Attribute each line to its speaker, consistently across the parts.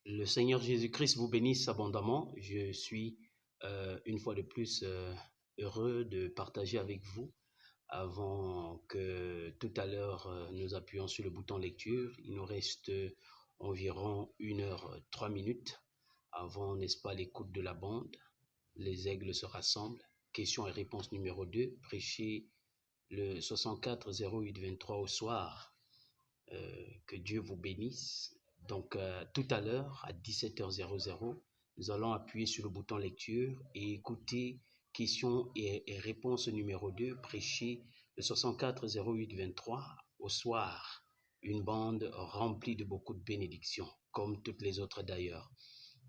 Speaker 1: Le Seigneur Jésus-Christ vous bénisse abondamment. Je suis une fois de plus heureux de partager avec vous. Avant que tout à l'heure nous appuyions sur le bouton lecture, il nous reste environ 1 h 3 avant, n'est-ce pas, l'écoute de la bande. Les aigles se rassemblent. Question et réponse numéro 2, prêcher le 64 08 23 au soir. Que Dieu vous bénisse. Donc, tout à l'heure, à 17h00, nous allons appuyer sur le bouton lecture et écouter question et réponse numéro 2, prêcher le 64 08 23 au soir. Une bande remplie de beaucoup de bénédictions, comme toutes les autres d'ailleurs.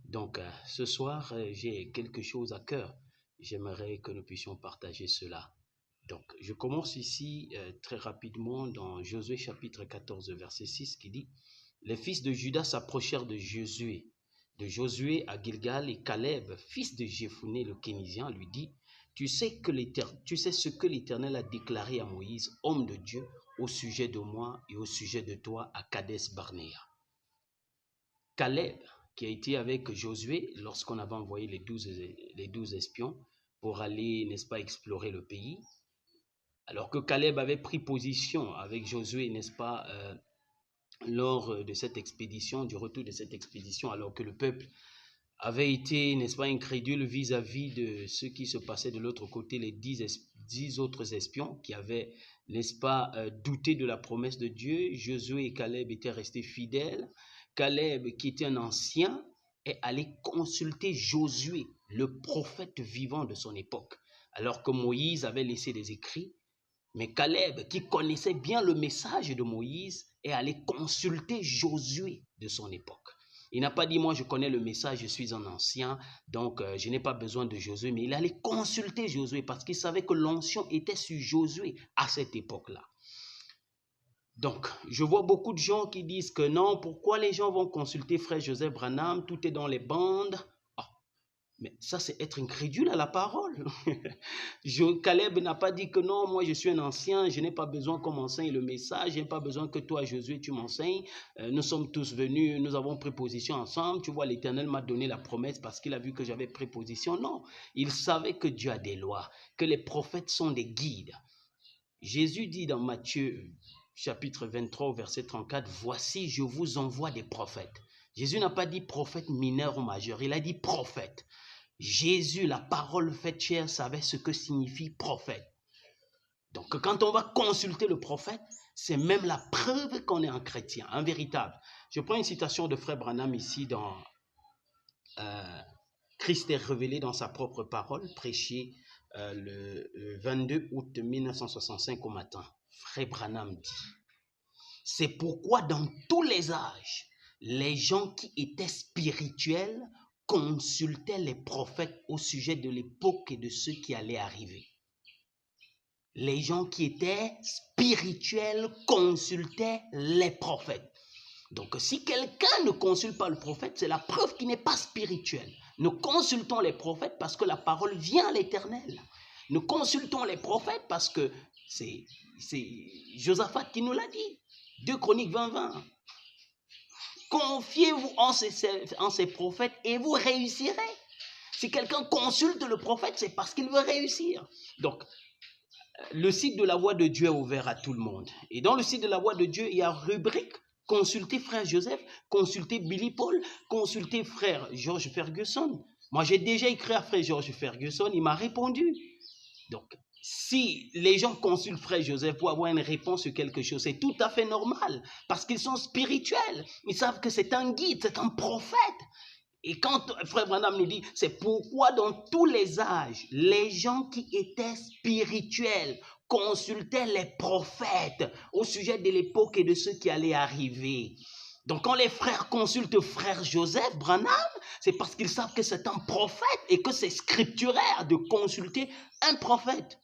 Speaker 1: Donc, ce soir, j'ai quelque chose à cœur. J'aimerais que nous puissions partager cela. Donc, je commence ici très rapidement dans Josué chapitre 14, verset 6 qui dit « Les fils de Juda s'approchèrent de Josué à Gilgal, et Caleb, fils de Jephunnée le Kénisien, lui dit « Tu sais ce que l'Éternel a déclaré à Moïse, homme de Dieu, au sujet de moi et au sujet de toi à Kadès Barnéa. » Caleb, qui a été avec Josué lorsqu'on avait envoyé les 12 espions pour aller, n'est-ce pas, explorer le pays, alors que Caleb avait pris position avec Josué, n'est-ce pas, lors de cette expédition, du retour de cette expédition, alors que le peuple avait été, n'est-ce pas, incrédule vis-à-vis de ce qui se passait de l'autre côté, les 10 autres espions qui avaient, n'est-ce pas, douté de la promesse de Dieu. Josué et Caleb étaient restés fidèles. Caleb, qui était un ancien, est allé consulter Josué, le prophète vivant de son époque, alors que Moïse avait laissé des écrits. Mais Caleb, qui connaissait bien le message de Moïse, est allé consulter Josué de son époque. Il n'a pas dit, moi je connais le message, je suis un ancien, donc je n'ai pas besoin de Josué, mais il allait consulter Josué parce qu'il savait que l'onction était sur Josué à cette époque-là. Donc, je vois beaucoup de gens qui disent que non, pourquoi les gens vont consulter frère Joseph Branham, tout est dans les bandes. Mais ça, c'est être incrédule à la parole. Caleb n'a pas dit que non, moi je suis un ancien, je n'ai pas besoin qu'on m'enseigne le message, je n'ai pas besoin que toi, Josué, tu m'enseignes. Nous sommes tous venus, nous avons pris position ensemble. Tu vois, l'Éternel m'a donné la promesse parce qu'il a vu que j'avais pris position. Non, il savait que Dieu a des lois, que les prophètes sont des guides. Jésus dit dans Matthieu chapitre 23, verset 34, « Voici, je vous envoie des prophètes. » Jésus n'a pas dit prophète mineur ou majeur, il a dit prophète. Jésus, la parole faite chair, savait ce que signifie prophète. Donc, quand on va consulter le prophète, c'est même la preuve qu'on est un chrétien, un véritable. Je prends une citation de frère Branham ici dans Christ est révélé dans sa propre parole, prêché le 22 août 1965 au matin. Frère Branham dit, « C'est pourquoi dans tous les âges, les gens qui étaient spirituels consultaient les prophètes au sujet de l'époque et de ce qui allait arriver. » Les gens qui étaient spirituels consultaient les prophètes. Donc, si quelqu'un ne consulte pas le prophète, c'est la preuve qu'il n'est pas spirituel. Nous consultons les prophètes parce que la parole vient à l'Éternel. Nous consultons les prophètes parce que c'est Josaphat qui nous l'a dit. 2 Chroniques 20-20. Confiez-vous en ces prophètes et vous réussirez. Si quelqu'un consulte le prophète, c'est parce qu'il veut réussir. Donc, le site de la Voix de Dieu est ouvert à tout le monde. Et dans le site de la Voix de Dieu, il y a rubrique consultez frère Joseph, consultez Billy Paul, consultez frère George Ferguson. Moi, j'ai déjà écrit à frère George Ferguson, il m'a répondu. Donc, si les gens consultent frère Joseph pour avoir une réponse sur quelque chose, c'est tout à fait normal parce qu'ils sont spirituels. Ils savent que c'est un guide, c'est un prophète. Et quand frère Branham nous dit, c'est pourquoi dans tous les âges, les gens qui étaient spirituels consultaient les prophètes au sujet de l'époque et de ce qui allait arriver. Donc quand les frères consultent frère Joseph Branham, c'est parce qu'ils savent que c'est un prophète et que c'est scripturaire de consulter un prophète.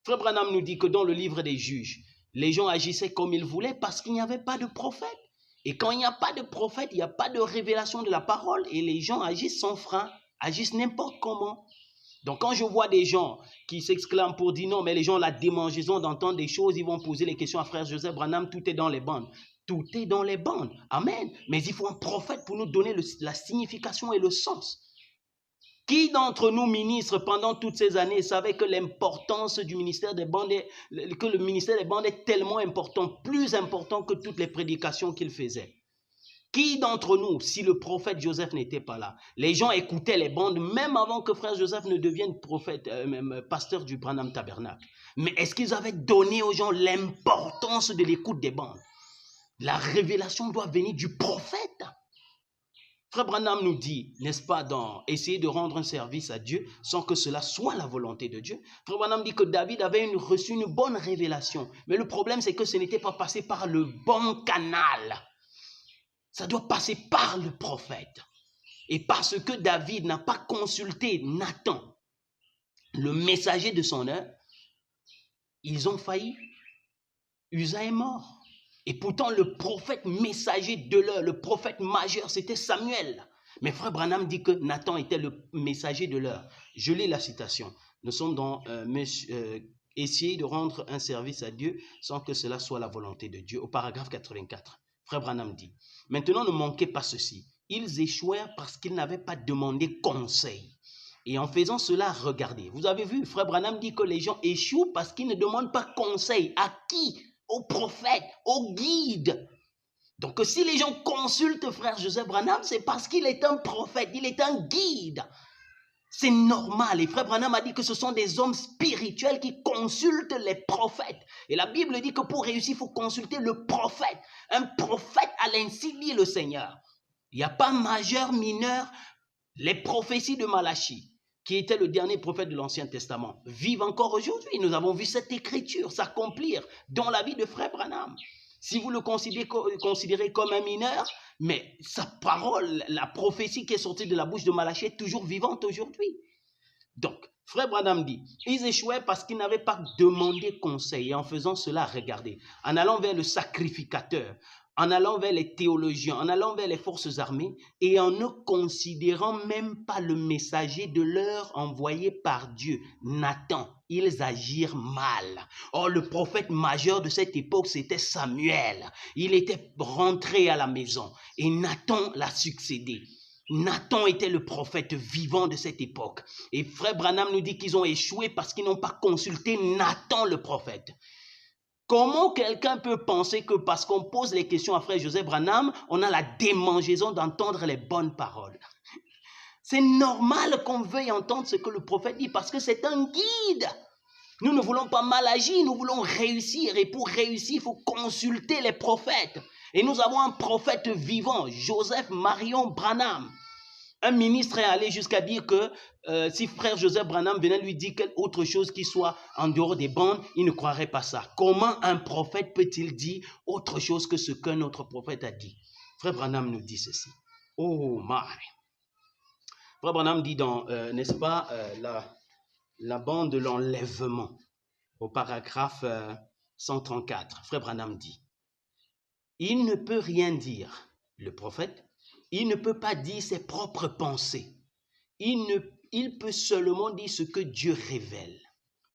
Speaker 1: Frère Branham nous dit que dans le livre des Juges, les gens agissaient comme ils voulaient parce qu'il n'y avait pas de prophète. Et quand il n'y a pas de prophète, il n'y a pas de révélation de la parole et les gens agissent sans frein, agissent n'importe comment. Donc quand je vois des gens qui s'exclament pour dire non, mais les gens ont la démangeaison d'entendre des choses, ils vont poser les questions à frère Joseph Branham, tout est dans les bandes. Tout est dans les bandes. Amen. Mais il faut un prophète pour nous donner la signification et le sens. Qui d'entre nous, ministres, pendant toutes ces années, savait que l'importance du ministère des bandes, que le ministère des bandes est tellement important, plus important que toutes les prédications qu'il faisait? Qui d'entre nous, si le prophète Joseph n'était pas là, les gens écoutaient les bandes même avant que frère Joseph ne devienne prophète, pasteur du Branham Tabernacle. Mais est-ce qu'ils avaient donné aux gens l'importance de l'écoute des bandes? La révélation doit venir du prophète. Frère Branham nous dit, n'est-ce pas, dans essayer de rendre un service à Dieu sans que cela soit la volonté de Dieu. Frère Branham dit que David avait reçu une bonne révélation. Mais le problème, c'est que ce n'était pas passé par le bon canal. Ça doit passer par le prophète. Et parce que David n'a pas consulté Nathan, le messager de son heure, ils ont failli. Usa est mort. Et pourtant, le prophète messager de l'heure, le prophète majeur, c'était Samuel. Mais frère Branham dit que Nathan était le messager de l'heure. Je lis la citation. Nous sommes dans essayer de rendre un service à Dieu sans que cela soit la volonté de Dieu. Au paragraphe 84, frère Branham dit, maintenant ne manquez pas ceci. Ils échouèrent parce qu'ils n'avaient pas demandé conseil. Et en faisant cela, regardez. Vous avez vu, frère Branham dit que les gens échouent parce qu'ils ne demandent pas conseil. À qui? Au prophète, au guide. Donc si les gens consultent frère Joseph Branham, c'est parce qu'il est un prophète, il est un guide. C'est normal. Et frère Branham a dit que ce sont des hommes spirituels qui consultent les prophètes. Et la Bible dit que pour réussir, il faut consulter le prophète. Un prophète, à l'ainsi dit le Seigneur. Il n'y a pas majeur, mineur. Les prophéties de Malachie, qui était le dernier prophète de l'Ancien Testament, vivent encore aujourd'hui. Nous avons vu cette écriture s'accomplir dans la vie de frère Branham. Si vous le considérez comme un mineur, mais sa parole, la prophétie qui est sortie de la bouche de Malachie est toujours vivante aujourd'hui. Donc, frère Branham dit, ils échouaient parce qu'ils n'avaient pas demandé conseil. Et en faisant cela, regardez, en allant vers le sacrificateur, en allant vers les théologiens, en allant vers les forces armées et en ne considérant même pas le messager de l'heure envoyé par Dieu, Nathan, ils agirent mal. Or, le prophète majeur de cette époque, c'était Samuel. Il était rentré à la maison et Nathan l'a succédé. Nathan était le prophète vivant de cette époque. Et frère Branham nous dit qu'ils ont échoué parce qu'ils n'ont pas consulté Nathan le prophète. Comment quelqu'un peut penser que parce qu'on pose les questions à frère Joseph Branham, on a la démangeaison d'entendre les bonnes paroles? C'est normal qu'on veuille entendre ce que le prophète dit parce que c'est un guide. Nous ne voulons pas mal agir, nous voulons réussir. Et pour réussir, il faut consulter les prophètes. Et nous avons un prophète vivant, Joseph Marion Branham. Un ministre est allé jusqu'à dire que si frère Joseph Branham venait lui dire quelque autre chose qui soit en dehors des bandes, il ne croirait pas ça. Comment un prophète peut-il dire autre chose que ce qu'un autre prophète a dit? Frère Branham nous dit ceci. Oh my! Frère Branham dit dans, n'est-ce pas, la bande de l'enlèvement, au paragraphe 134, frère Branham dit, il ne peut rien dire, le prophète. Il ne peut pas dire ses propres pensées. Il peut seulement dire ce que Dieu révèle.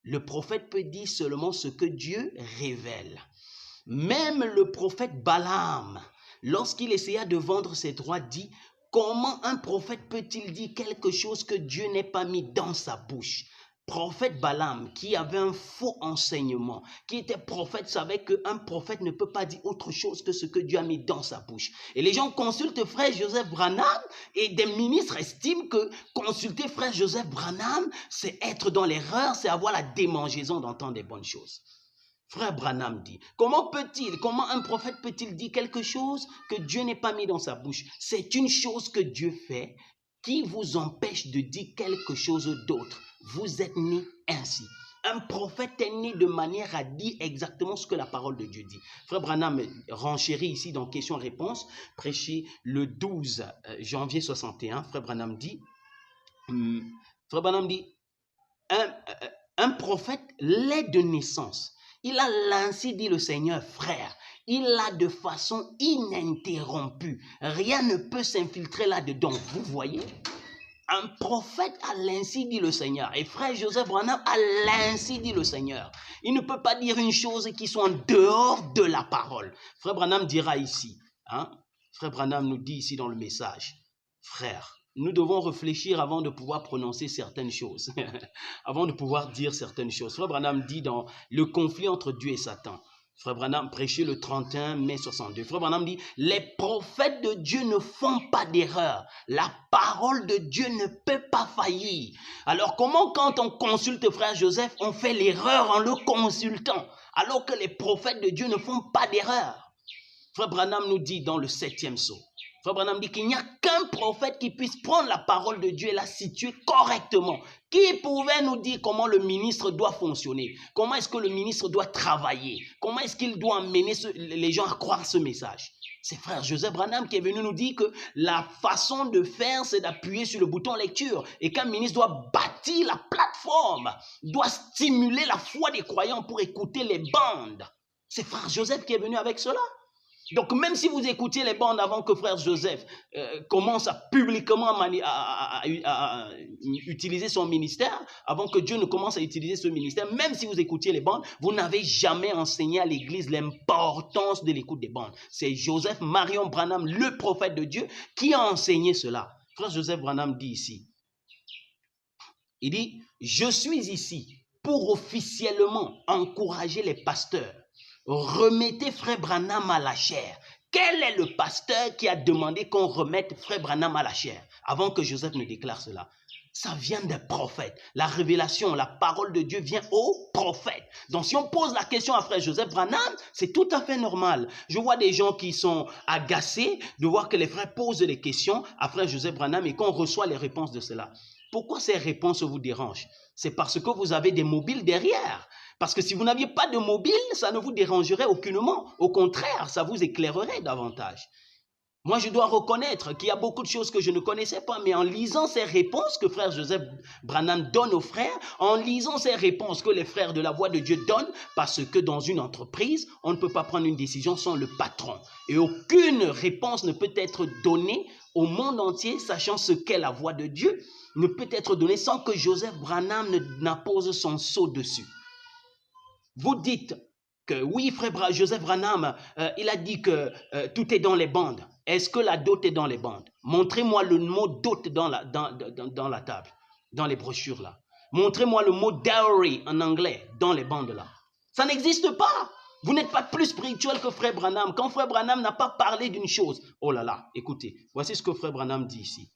Speaker 1: Le prophète peut dire seulement ce que Dieu révèle. Même le prophète Balaam, lorsqu'il essaya de vendre ses droits, dit « Comment un prophète peut-il dire quelque chose que Dieu n'ait pas mis dans sa bouche ?» Prophète Balaam, qui avait un faux enseignement, qui était prophète, savait qu'un prophète ne peut pas dire autre chose que ce que Dieu a mis dans sa bouche. Et les gens consultent frère Joseph Branham et des ministres estiment que consulter frère Joseph Branham, c'est être dans l'erreur, c'est avoir la démangeaison d'entendre des bonnes choses. Frère Branham dit, comment un prophète peut-il dire quelque chose que Dieu n'ait pas mis dans sa bouche? C'est une chose que Dieu fait qui vous empêche de dire quelque chose d'autre. Vous êtes né ainsi. Un prophète est né de manière à dire exactement ce que la parole de Dieu dit. Frère Branham renchérit ici dans question-réponse, prêché le 12 janvier 61. Frère Branham dit, un prophète l'est de naissance. Il a ainsi dit le Seigneur, frère. Il l'a de façon ininterrompue. Rien ne peut s'infiltrer là-dedans. Vous voyez? Un prophète à l'ainsi dit le Seigneur. Et frère Joseph Branham à l'ainsi dit le Seigneur. Il ne peut pas dire une chose qui soit en dehors de la parole. Frère Branham dira ici, hein, frère Branham nous dit ici dans le message, frère, nous devons réfléchir avant de pouvoir prononcer certaines choses, avant de pouvoir dire certaines choses. Frère Branham dit dans le conflit entre Dieu et Satan, Frère Branham prêchait le 31 mai 62. Frère Branham dit, les prophètes de Dieu ne font pas d'erreur. La parole de Dieu ne peut pas faillir. Alors comment quand on consulte frère Joseph, on fait l'erreur en le consultant, alors que les prophètes de Dieu ne font pas d'erreur? Frère Branham nous dit dans le 7e psaume, Frère Branham dit qu'il n'y a qu'un prophète qui puisse prendre la parole de Dieu et la situer correctement. Qui pouvait nous dire comment le ministre doit fonctionner? Comment est-ce que le ministre doit travailler? Comment est-ce qu'il doit amener les gens à croire ce message? C'est frère Joseph Branham qui est venu nous dire que la façon de faire, c'est d'appuyer sur le bouton lecture. Et qu'un ministre doit bâtir la plateforme, doit stimuler la foi des croyants pour écouter les bandes. C'est frère Joseph qui est venu avec cela. Donc, même si vous écoutiez les bandes avant que frère Joseph commence à publiquement à utiliser son ministère, avant que Dieu ne commence à utiliser ce ministère, même si vous écoutiez les bandes, vous n'avez jamais enseigné à l'Église l'importance de l'écoute des bandes. C'est Joseph Marion Branham, le prophète de Dieu, qui a enseigné cela. Frère Joseph Branham dit ici, il dit, je suis ici pour officiellement encourager les pasteurs. Remettez frère Branham à la chair. Quel est le pasteur qui a demandé qu'on remette frère Branham à la chair avant que Joseph ne déclare cela? Ça vient des prophètes. La révélation, la parole de Dieu vient aux prophètes. Donc si on pose la question à frère Joseph Branham, c'est tout à fait normal. Je vois des gens qui sont agacés de voir que les frères posent des questions à frère Joseph Branham et qu'on reçoit les réponses de cela. Pourquoi ces réponses vous dérangent? C'est parce que vous avez des mobiles derrière. Parce que si vous n'aviez pas de mobile, ça ne vous dérangerait aucunement. Au contraire, ça vous éclairerait davantage. Moi, je dois reconnaître qu'il y a beaucoup de choses que je ne connaissais pas, mais en lisant ces réponses que frère Joseph Branham donne aux frères, en lisant ces réponses que les frères de la Voix de Dieu donnent, parce que dans une entreprise, on ne peut pas prendre une décision sans le patron. Et aucune réponse ne peut être donnée au monde entier, sachant ce qu'est la Voix de Dieu, ne peut être donnée sans que Joseph Branham n'appose son sceau dessus. Vous dites que oui, frère Joseph Branham, il a dit que tout est dans les bandes. Est-ce que la dot est dans les bandes? Montrez-moi le mot dot dans la table, dans les brochures là. Montrez-moi le mot dowry en anglais dans les bandes là. Ça n'existe pas. Vous n'êtes pas plus spirituel que frère Branham. Quand frère Branham n'a pas parlé d'une chose. Oh là là, écoutez, voici ce que frère Branham dit ici.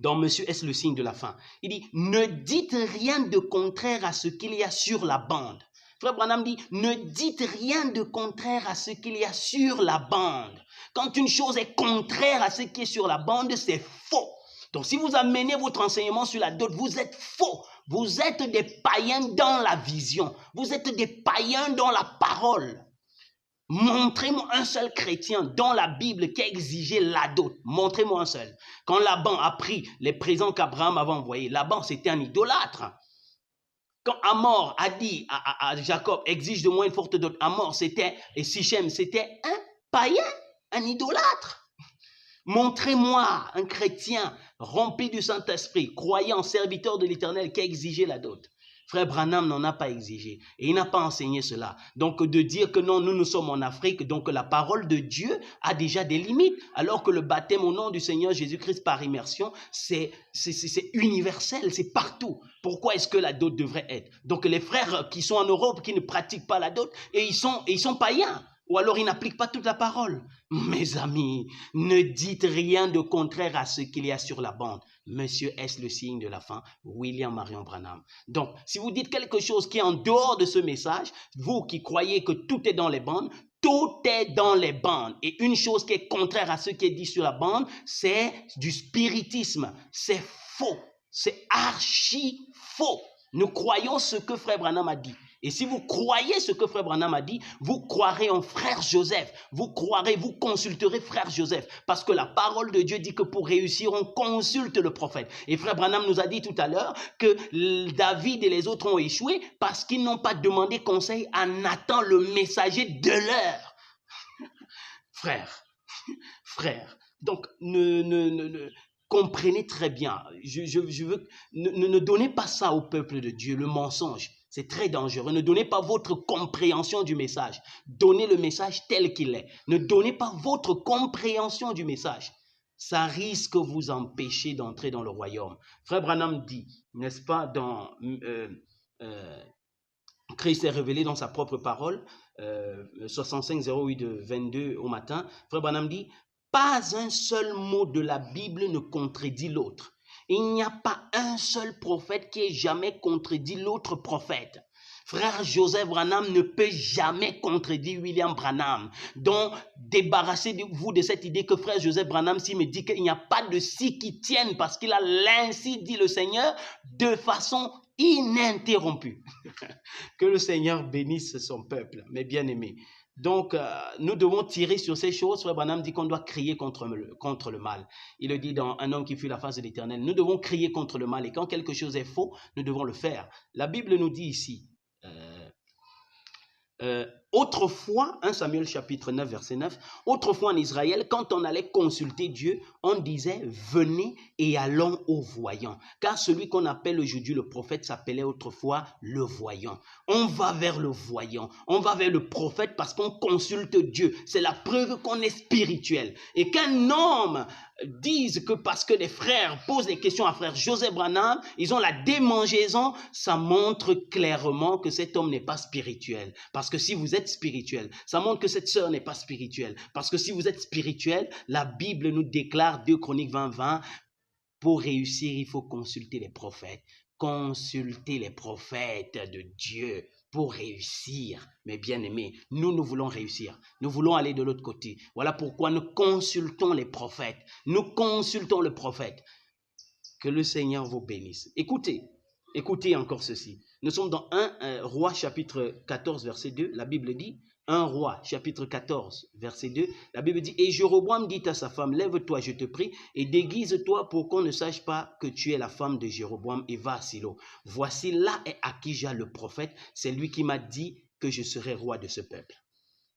Speaker 1: Dans Monsieur est le signe de la fin. Il dit, ne dites rien de contraire à ce qu'il y a sur la bande. Frère Branham dit, ne dites rien de contraire à ce qu'il y a sur la bande. Quand une chose est contraire à ce qui est sur la bande, c'est faux. Donc si vous amenez votre enseignement sur la dot, vous êtes faux. Vous êtes des païens dans la vision. Vous êtes des païens dans la parole. Montrez-moi un seul chrétien dans la Bible qui a exigé la dot. Montrez-moi un seul. Quand Laban a pris les présents qu'Abraham avait envoyés, Laban c'était un idolâtre. Quand Amor a dit à Jacob, exige de moi une forte dot, Amor c'était, et Sichem c'était un païen, un idolâtre. Montrez-moi un chrétien rempli du Saint-Esprit, croyant, serviteur de l'Éternel qui a exigé la dot. Frère Branham n'en a pas exigé et il n'a pas enseigné cela. Donc de dire que non, nous sommes en Afrique, donc la parole de Dieu a déjà des limites, alors que le baptême au nom du Seigneur Jésus-Christ par immersion, c'est universel, c'est partout. Pourquoi est-ce que la dot devrait être? Donc les frères qui sont en Europe, qui ne pratiquent pas la dot, et ils sont païens. Ou alors ils n'appliquent pas toute la parole. Mes amis, ne dites rien de contraire à ce qu'il y a sur la bande. Monsieur, est-ce le signe de la fin? William Marion Branham. Donc, si vous dites quelque chose qui est en dehors de ce message, vous qui croyez que tout est dans les bandes, tout est dans les bandes. Et une chose qui est contraire à ce qui est dit sur la bande, c'est du spiritisme. C'est faux. C'est archi faux. Nous croyons ce que frère Branham a dit. Et si vous croyez ce que frère Branham a dit, vous croirez en frère Joseph. Vous consulterez frère Joseph. Parce que la parole de Dieu dit que pour réussir, on consulte le prophète. Et frère Branham nous a dit tout à l'heure que David et les autres ont échoué parce qu'ils n'ont pas demandé conseil à Nathan, le messager de l'heure. Frère. Donc, comprenez très bien. Je veux, ne donnez pas ça au peuple de Dieu, le mensonge. C'est très dangereux. Ne donnez pas votre compréhension du message. Donnez le message tel qu'il est. Ne donnez pas votre compréhension du message. Ça risque de vous empêcher d'entrer dans le royaume. Frère Branham dit, n'est-ce pas, dans Christ est révélé dans sa propre parole, 65-08-22 au matin, Frère Branham dit, pas un seul mot de la Bible ne contredit l'autre. Il n'y a pas un seul prophète qui ait jamais contredit l'autre prophète. Frère Joseph Branham ne peut jamais contredire William Branham. Donc, débarrassez-vous de cette idée que frère Joseph Branham, s'il me dit qu'il n'y a pas de si qui tienne parce qu'il a l'ainsi dit le Seigneur de façon ininterrompue. Que le Seigneur bénisse son peuple, mes bien-aimés. Donc, nous devons tirer sur ces choses. Frère Branham dit qu'on doit crier contre le mal. Il le dit dans Un homme qui fuit la face de l'Éternel. Nous devons crier contre le mal et quand quelque chose est faux, nous devons le faire. La Bible nous dit ici, autrefois, 1 Samuel chapitre 9 verset 9, autrefois en Israël, quand on allait consulter Dieu, on disait venez et allons au voyant. Car celui qu'on appelle aujourd'hui le prophète s'appelait autrefois le voyant. On va vers le voyant, on va vers le prophète parce qu'on consulte Dieu. C'est la preuve qu'on est spirituel. Et qu'un homme dise que parce que les frères posent des questions à frère Joseph Branham, ils ont la démangeaison, ça montre clairement que cet homme n'est pas spirituel. Parce que si vous êtes spirituel, ça montre que cette sœur n'est pas spirituelle. Parce que si vous êtes spirituel, la Bible nous déclare 2 Chroniques 20-20, pour réussir, il faut consulter les prophètes. Consulter les prophètes de Dieu. Pour réussir, mes bien-aimés, nous voulons réussir. Nous voulons aller de l'autre côté. Voilà pourquoi nous consultons les prophètes. Nous consultons le prophète. Que le Seigneur vous bénisse. Écoutez encore ceci. Nous sommes dans 1 Roi chapitre 14 verset 2. La Bible dit, 1 Roi chapitre 14 verset 2. La Bible dit, et Jéroboam dit à sa femme, lève-toi, je te prie, et déguise-toi pour qu'on ne sache pas que tu es la femme de Jéroboam et va à Silo. Voici là est Akija le prophète, c'est lui qui m'a dit que je serai roi de ce peuple.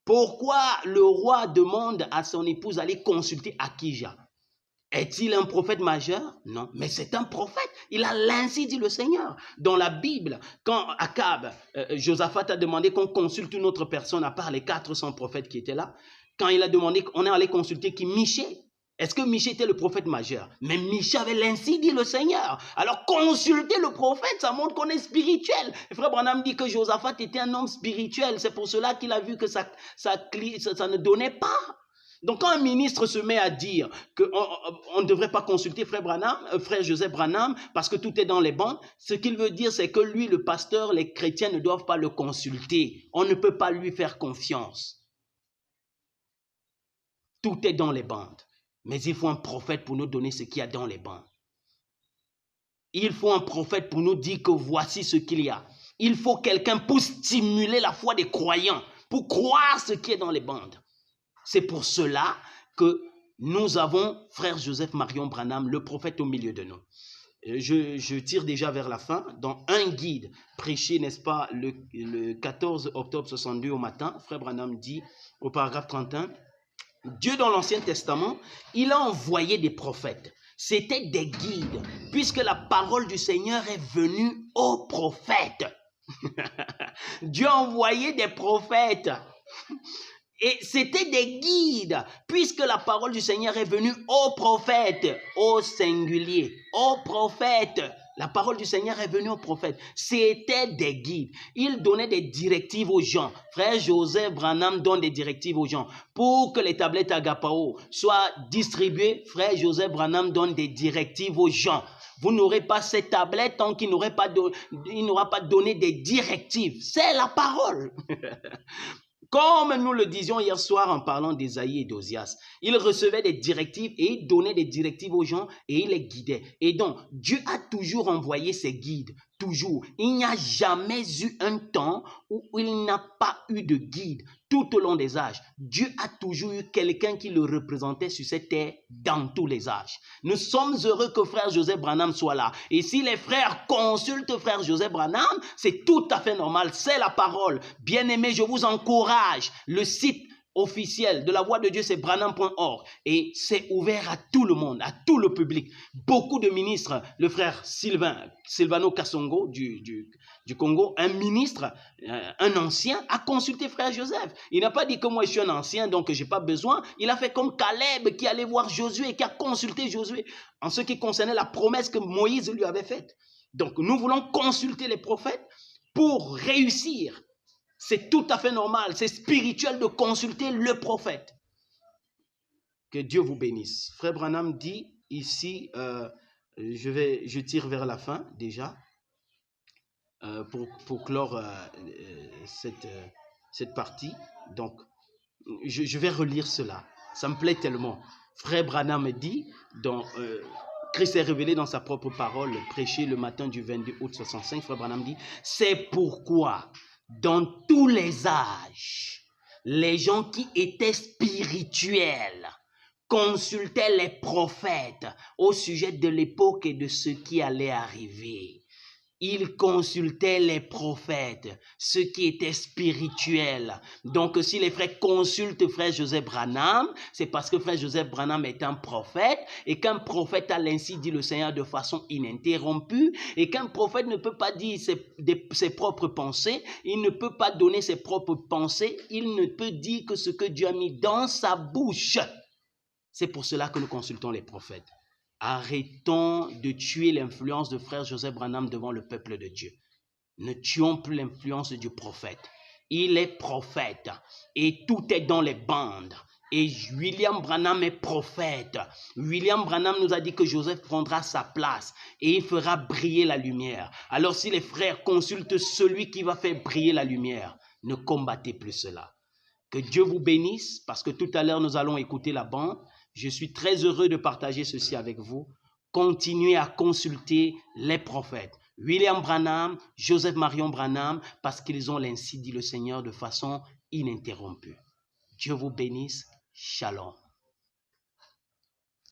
Speaker 1: Pourquoi le roi demande à son épouse d'aller consulter Akija? Est-il un prophète majeur? Non, mais c'est un prophète. Il a l'ainsi dit le Seigneur. Dans la Bible, quand Akab, Josaphat a demandé qu'on consulte une autre personne à part les 400 prophètes qui étaient là, quand il a demandé, on est allé consulter qui? Michée. Est-ce que Michée était le prophète majeur? Mais Michée avait l'ainsi dit le Seigneur. Alors consulter le prophète, ça montre qu'on est spirituel. Et frère Branham dit que Josaphat était un homme spirituel. C'est pour cela qu'il a vu que ça ne donnait pas. Donc quand un ministre se met à dire qu'on ne devrait pas consulter frère Joseph Branham parce que tout est dans les bandes, ce qu'il veut dire c'est que lui, le pasteur, les chrétiens ne doivent pas le consulter. On ne peut pas lui faire confiance. Tout est dans les bandes. Mais il faut un prophète pour nous donner ce qu'il y a dans les bandes. Il faut un prophète pour nous dire que voici ce qu'il y a. Il faut quelqu'un pour stimuler la foi des croyants, pour croire ce qui est dans les bandes. C'est pour cela que nous avons frère Joseph Marion Branham, le prophète au milieu de nous. Je tire déjà vers la fin. Dans un guide prêché, n'est-ce pas, le 14 octobre 62 au matin, frère Branham dit au paragraphe 31, Dieu dans l'Ancien Testament, il a envoyé des prophètes. C'était des guides, puisque la parole du Seigneur est venue aux prophètes. Dieu a envoyé des prophètes. Et c'était des guides, puisque la parole du Seigneur est venue aux prophètes, au singulier, aux prophètes. La parole du Seigneur est venue aux prophètes. C'était des guides. Il donnait des directives aux gens. Frère Joseph Branham donne des directives aux gens. Pour que les tablettes Agapao soient distribuées, frère Joseph Branham donne des directives aux gens. Vous n'aurez pas ces tablettes tant qu'il n'aura pas donné des directives. C'est la parole. Comme nous le disions hier soir en parlant d'Ésaïe et d'Osias, il recevait des directives et il donnait des directives aux gens et il les guidait. Et donc, Dieu a toujours envoyé ses guides, toujours. Il n'y a jamais eu un temps où il n'a pas eu de guide tout au long des âges. Dieu a toujours eu quelqu'un qui le représentait sur cette terre dans tous les âges. Nous sommes heureux que frère Joseph Branham soit là. Et si les frères consultent frère Joseph Branham, c'est tout à fait normal. C'est la parole. Bien-aimés, je vous encourage. Le site officiel de la voix de Dieu, c'est branham.org. Et c'est ouvert à tout le monde, à tout le public. Beaucoup de ministres, le frère Silvano Kasongo du Congo, un ministre, un ancien, a consulté frère Joseph. Il n'a pas dit que moi je suis un ancien, donc je n'ai pas besoin. Il a fait comme Caleb qui allait voir Josué et qui a consulté Josué en ce qui concernait la promesse que Moïse lui avait faite. Donc nous voulons consulter les prophètes pour réussir. C'est tout à fait normal, c'est spirituel de consulter le prophète. Que Dieu vous bénisse. Frère Branham dit ici, je tire vers la fin déjà, pour clore cette partie. Donc, je vais relire cela. Ça me plaît tellement. Frère Branham dit, Christ est révélé dans sa propre parole, prêché le matin du 22 août 65. Frère Branham dit, c'est pourquoi dans tous les âges, les gens qui étaient spirituels consultaient les prophètes au sujet de l'époque et de ce qui allait arriver. Ils consultaient les prophètes, ceux qui étaient spirituels. Donc, si les frères consultent frère Joseph Branham, c'est parce que frère Joseph Branham est un prophète, et qu'un prophète a ainsi dit le Seigneur de façon ininterrompue, et qu'un prophète ne peut pas dire ses propres pensées, il ne peut pas donner ses propres pensées, il ne peut dire que ce que Dieu a mis dans sa bouche. C'est pour cela que nous consultons les prophètes. Arrêtons de tuer l'influence de frère Joseph Branham devant le peuple de Dieu. Ne tuons plus l'influence du prophète. Il est prophète et tout est dans les bandes. Et William Branham est prophète. William Branham nous a dit que Joseph prendra sa place et il fera briller la lumière. Alors si les frères consultent celui qui va faire briller la lumière, ne combattez plus cela. Que Dieu vous bénisse parce que tout à l'heure nous allons écouter la bande. Je suis très heureux de partager ceci avec vous. Continuez à consulter les prophètes. William Branham, Joseph Marion Branham, parce qu'ils ont ainsi dit le Seigneur de façon ininterrompue. Dieu vous bénisse. Shalom.